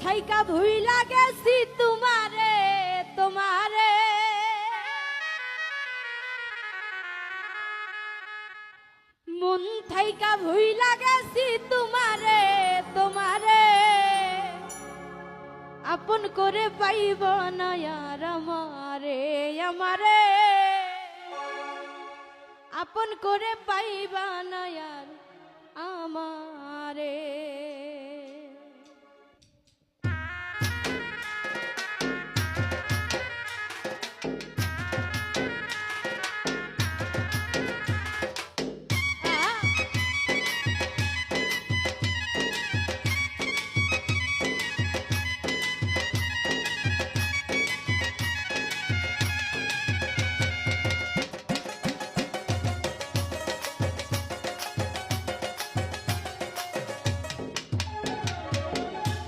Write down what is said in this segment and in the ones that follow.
থাইকা ভুইলা গেছি তোমারে তোমারে মন থাইকা ভুইলা গেছি তোমারে তোমারে আপন করে পাইব না আর আমারে আমারে আপন করে পাইবা না আর আমারে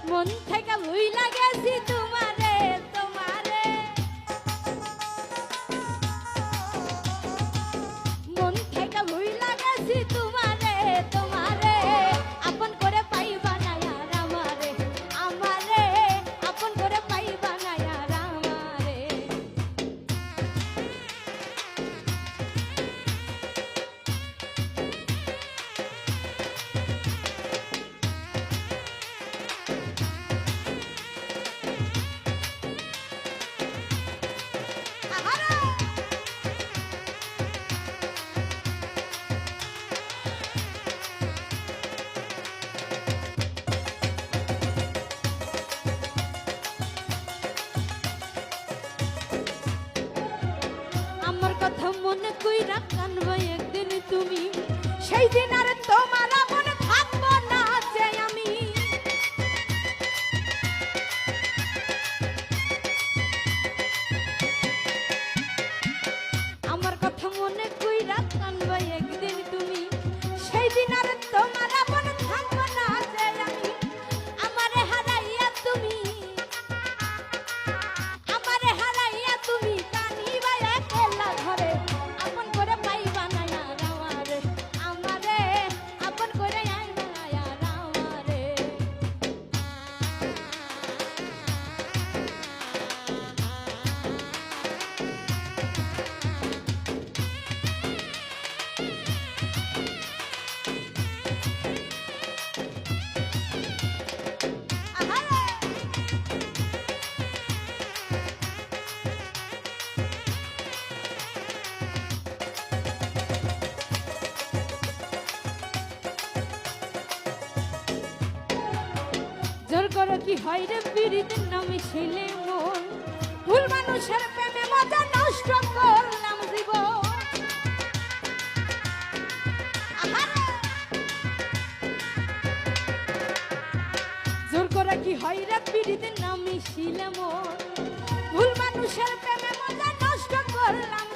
মন থেকে ভুইলা গেছি তোমারে তোমারে মন থেকে ভুইলা গেছি তোমারে তোমারে আপন করে পাইবা না আর আমারে আমারে আপন করে পাইবা না আর আমারে আমার কথা মনে কইরা কানবা একদিন তুমি সেই দিন আর তোমার মনে থাকবো না যে আমি আমার কথা মনে কইরা কানবা একদিন তুমি সেই দিন আর তোমার মনে থাকবো না যে আমি আমারে হারাইয়া তুমি আমারে হারাইয়া তুমি কানিবা একলা ঘরে আপন করে পাইবা না আর আমারে আমারে আপন করে আইবা না আর আমারে জোর করে কি হয় রে পীড়িতের নামে ছেলে মন ভুল মানুষের প্রেমে মজা নষ্ট করলাম জীবন জোর করে কি হয় রে পীড়িতের নামে ছেলে মন ভুল মানুষের প্রেমে মজা নষ্ট করলাম